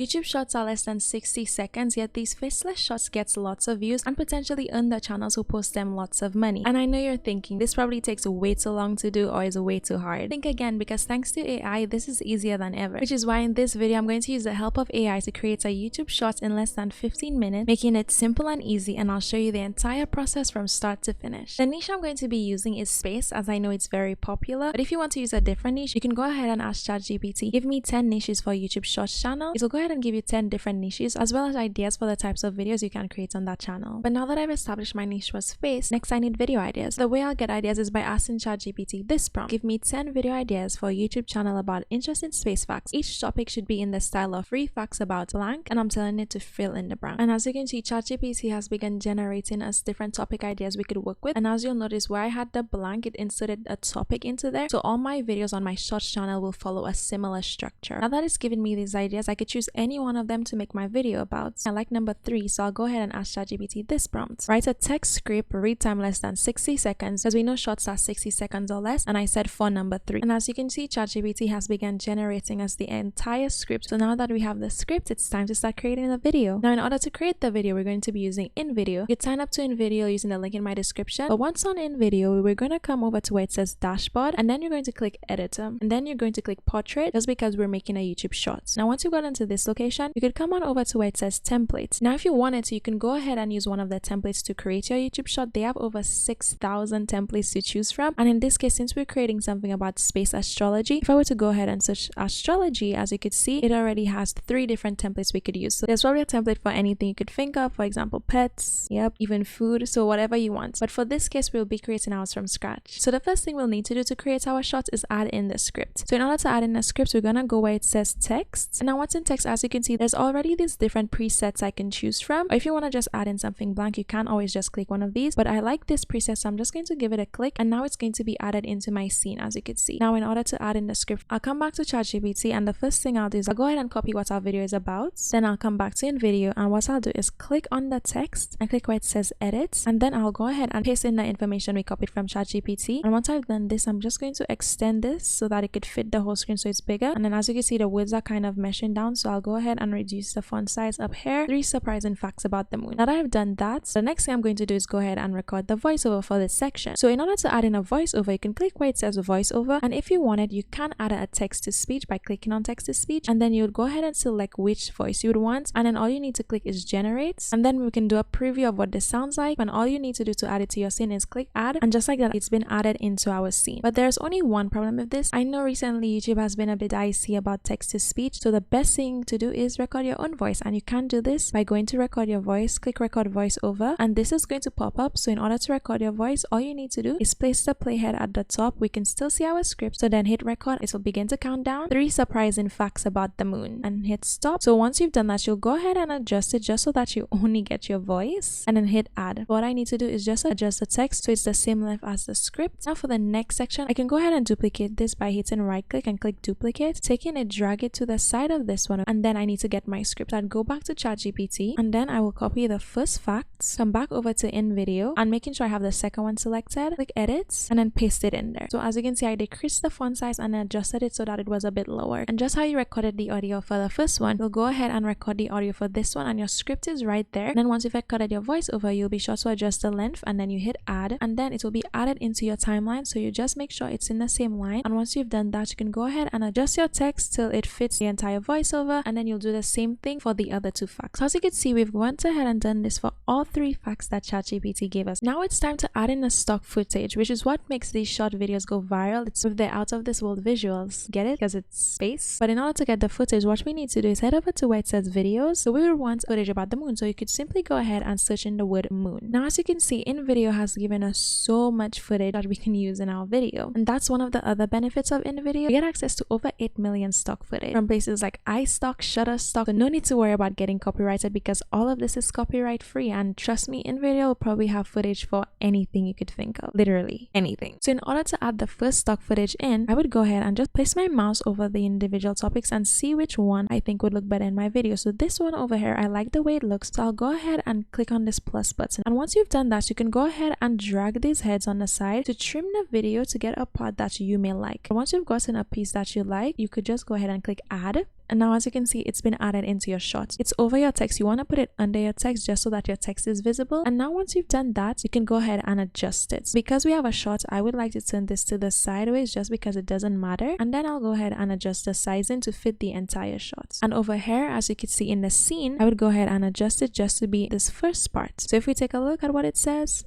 YouTube Shorts are less than 60 seconds, yet these faceless shots gets lots of views and potentially earn the channels who post them lots of money. And I know you're thinking, this probably takes way too long to do or is way too hard. Think again, because thanks to AI, this is easier than ever. Which is why in this video, I'm going to use the help of AI to create a YouTube Shorts in less than 15 minutes, making it simple and easy, and I'll show you the entire process from start to finish. The niche I'm going to be using is space, as I know it's very popular, but if you want to use a different niche, you can go ahead and ask ChatGPT, give me 10 niches for YouTube Shorts channel. It will go ahead and give you 10 different niches as well as ideas for the types of videos you can create on that channel. But now that I've established my niche was space, next I need video ideas. The way I'll get ideas is by asking ChatGPT this prompt: give me 10 video ideas for a YouTube channel about interesting space facts. Each topic should be in the style of 3 facts about blank, and I'm telling it to fill in the blank. And as you can see, ChatGPT has begun generating us different topic ideas we could work with, and as you'll notice, where I had the blank, it inserted a topic into there, so all my videos on my Shorts channel will follow a similar structure. Now that it's given me these ideas, I could choose any one of them to make my video about. I like number 3, so I'll go ahead and ask ChatGPT this prompt: write a text script, read time less than 60 seconds, because we know shorts are 60 seconds or less, and I said for number 3. And as you can see, ChatGPT has begun generating us the entire script. So now that we have the script, it's time to start creating the video. Now in order to create the video, we're going to be using InVideo. You can sign up to InVideo using the link in my description, but once on InVideo, we're going to come over to where it says dashboard, and then you're going to click editor, and then you're going to click portrait, just because we're making a YouTube Shorts. Now once you got into this location, you could come on over to where it says templates. Now if you wanted to, you can go ahead and use one of the templates to create your YouTube Short. They have over 6,000 templates to choose from, and in this case, since we're creating something about space astrology, if I were to go ahead and search astrology, as you could see, it already has 3 different templates we could use. So there's probably a template for anything you could think of, for example pets, yep, even food, so whatever you want. But for this case, we'll be creating ours from scratch. So the first thing we'll need to do to create our Shorts is add in the script. So in order to add in the script, we're gonna go where it says text, and now what's in text, as you can see, there's already these different presets I can choose from, or if you want to just add in something blank, you can always just click one of these, but I like this preset, so I'm just going to give it a click, and now it's going to be added into my scene, as you can see. Now in order to add in the script, I'll come back to ChatGPT, and the first thing I'll do is I'll go ahead and copy what our video is about. Then I'll come back to InVideo, and what I'll do is click on the text and click where it says edit, and then I'll go ahead and paste in the information we copied from ChatGPT. And once I've done this, I'm just going to extend this so that it could fit the whole screen, so it's bigger. And then as you can see, the words are kind of meshing down, so I'll go ahead and reduce the font size up here. 3 surprising facts about the moon. Now that I've done that, the next thing I'm going to do is go ahead and record the voiceover for this section. So in order to add in a voiceover, you can click where it says voiceover, and if you wanted, you can add a text to speech by clicking on text to speech, and then you would go ahead and select which voice you would want, and then all you need to click is generate, and then we can do a preview of what this sounds like, and all you need to do to add it to your scene is click add, and just like that, it's been added into our scene. But there's only one problem with this. I know recently YouTube has been a bit dicey about text to speech, so the best thing to do is record your own voice, and you can do this by going to record your voice, click record voiceover, and this is going to pop up. So in order to record your voice, all you need to do is place the playhead at the top. We can still see our script, so then hit record. It will begin to count down 3 surprising facts about the moon, and hit stop. So once you've done that, you'll go ahead and adjust it just so that you only get your voice, and then hit add. What I need to do is just adjust the text so it's the same length as the script. Now for the next section, I can go ahead and duplicate this by hitting right click and click duplicate, taking it, drag it to the side of this one, and then I need to get my script. I'd go back to ChatGPT, and then I will copy the first facts, come back over to InVideo, and making sure I have the second one selected, click edit, and then paste it in there. So as you can see, I decreased the font size and adjusted it so that it was a bit lower. And just how you recorded the audio for the first one, you'll go ahead and record the audio for this one, and your script is right there. And then once you've recorded your voiceover, you'll be sure to adjust the length, and then you hit add, and then it will be added into your timeline. So you just make sure it's in the same line, and once you've done that, you can go ahead and adjust your text till it fits the entire voiceover, and then you'll do the same thing for the other 2 facts. So as you can see, we've went ahead and done this for all 3 facts that ChatGPT gave us. Now it's time to add in a stock footage, which is what makes these short videos go viral. It's with the out of this world visuals. Get it? Because it's space. But in order to get the footage, what we need to do is head over to where it says videos. So we will want footage about the moon, so you could simply go ahead and search in the word moon. Now as you can see, InVideo has given us so much footage that we can use in our video, and that's one of the other benefits of InVideo. You get access to over 8 million stock footage from places like iStock, Shutterstock, so no need to worry about getting copyrighted, because all of this is copyright free. And trust me, InVideo will probably have footage for anything you could think of, literally anything. So in order to add the first stock footage in, I would go ahead and just place my mouse over the individual topics and see which one I think would look better in my video. So this one over here, I like the way it looks, so I'll go ahead and click on this plus button, and once you've done that, you can go ahead and drag these heads on the side to trim the video to get a part that you may like. And once you've gotten a piece that you like, you could just go ahead and click add, And now as you can see, it's been added into your shot. It's over your text. You want to put it under your text just so that your text is visible. And now once you've done that, you can go ahead and adjust it. Because we have a shot, I would like to turn this to the sideways just because it doesn't matter. And then I'll go ahead and adjust the sizing to fit the entire shot. And over here, as you can see in the scene, I would go ahead and adjust it just to be this first part. So if we take a look at what it says,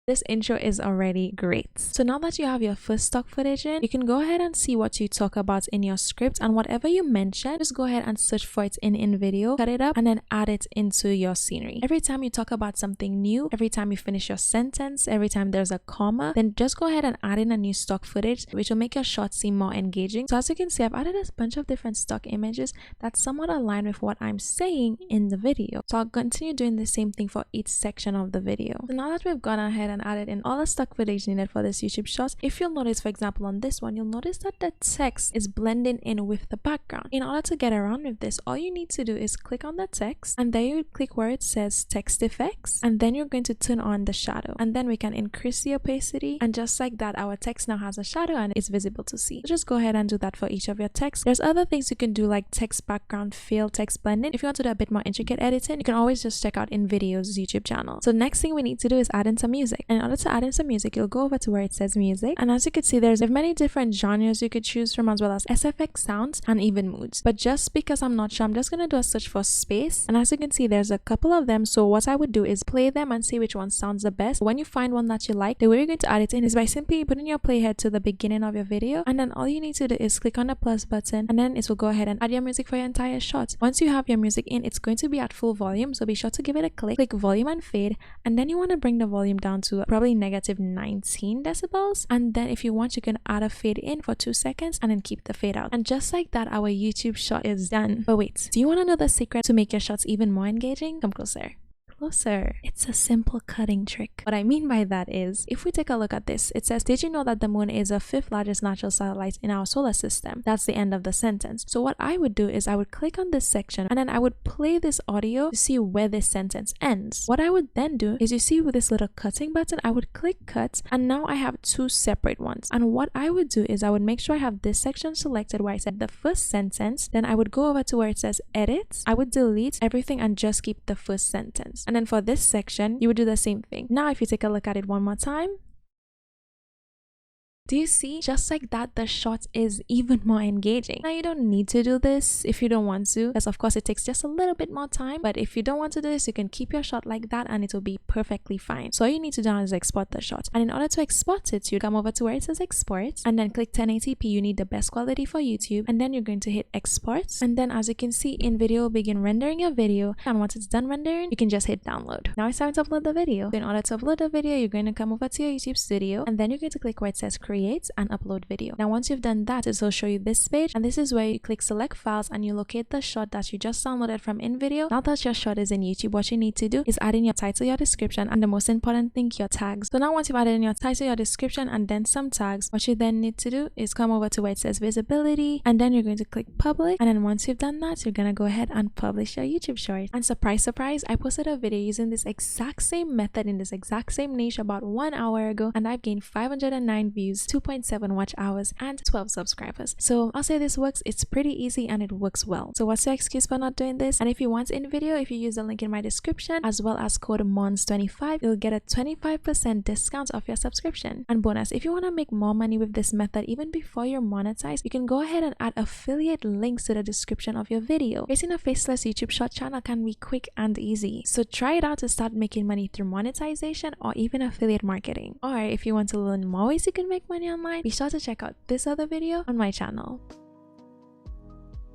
this intro is already great. So now that you have your first stock footage in, you can go ahead and see what you talk about in your script, and whatever you mention, just go ahead and search for it in InVideo, cut it up, and then add it into your scenery. Every time you talk about something new, every time you finish your sentence, every time there's a comma, then just go ahead and add in a new stock footage, which will make your shot seem more engaging. So as you can see, I've added a bunch of different stock images that somewhat align with what I'm saying in the video. So I'll continue doing the same thing for each section of the video. So now that we've gone ahead and added in all the stock footage needed for this YouTube shot, if you'll notice, for example, on this one, you'll notice that the text is blending in with the background. In order to get around with this, all you need to do is click on the text, and then you click where it says text effects, and then you're going to turn on the shadow, and then we can increase the opacity, and just like that, our text now has a shadow and it's visible to see. So just go ahead and do that for each of your texts. There's other things you can do like text background fill, text blending. If you want to do a bit more intricate editing, you can always just check out InVideo's YouTube channel. So next thing we need to do is add in some music. And in order to add in some music, you'll go over to where it says music, and as you can see, there's many different genres you could choose from, as well as SFX sounds and even moods. But just because I'm not sure, I'm just gonna do a search for space, and as you can see, there's a couple of them. So what I would do is play them and see which one sounds the best. When you find one that you like, the way you're going to add it in is by simply putting your playhead to the beginning of your video, and then all you need to do is click on the plus button, and then it will go ahead and add your music for your entire shot. Once you have your music in, it's going to be at full volume, so be sure to give it a click volume and fade, and then you want to bring the volume down to probably -19 decibels, and then if you want, you can add a fade in for 2 seconds and then keep the fade out. And just like that, our YouTube shot is done. But wait, do you want to know the secret to make your shots even more engaging? Come closer. It's a simple cutting trick. What I mean by that is, if we take a look at this, it says, did you know that the moon is the 5th largest natural satellite in our solar system? That's the end of the sentence. So what I would do is I would click on this section, and then I would play this audio to see where this sentence ends. What I would then do is, you see with this little cutting button, I would click cut, and now I have 2 separate ones. And what I would do is I would make sure I have this section selected where I said the first sentence, then I would go over to where it says edit, I would delete everything and just keep the first sentence. And then for this section, you would do the same thing. Now if you take a look at it one more time, do you see? Just like that, the shot is even more engaging. Now you don't need to do this if you don't want to, because of course it takes just a little bit more time. But if you don't want to do this, you can keep your shot like that and it will be perfectly fine. So all you need to do now is export the shot. And in order to export it, you come over to where it says export, and then click 1080p. You need the best quality for YouTube, and then you're going to hit export. And then as you can see, InVideo will begin rendering your video, and once it's done rendering, you can just hit download. Now it's time to upload the video. So in order to upload the video, you're going to come over to your YouTube studio, and then you're going to click where it says create and upload video. Now once you've done that, it will show you this page, and this is where you click select files and you locate the shot that you just downloaded from InVideo. Now that your shot is in YouTube, what you need to do is add in your title, your description, and the most important thing, your tags. So now once you've added in your title, your description, and then some tags, what you then need to do is come over to where it says visibility, and then you're going to click public. And then once you've done that, you're gonna go ahead and publish your YouTube short. And surprise, surprise, I posted a video using this exact same method in this exact same niche about 1 hour ago, and I've gained 509 views, 2.7 watch hours, and 12 subscribers. So I'll say this works. It's pretty easy and it works well. So what's your excuse for not doing this? And if you want InVideo, if you use the link in my description as well as code MONS25, you'll get a 25% discount off your subscription. And bonus, if you want to make more money with this method even before you're monetized, you can go ahead and add affiliate links to the description of your video. Creating a faceless YouTube short channel can be quick and easy. So try it out to start making money through monetization or even affiliate marketing. Or if you want to learn more ways you can make money online, be sure to check out this other video on my channel.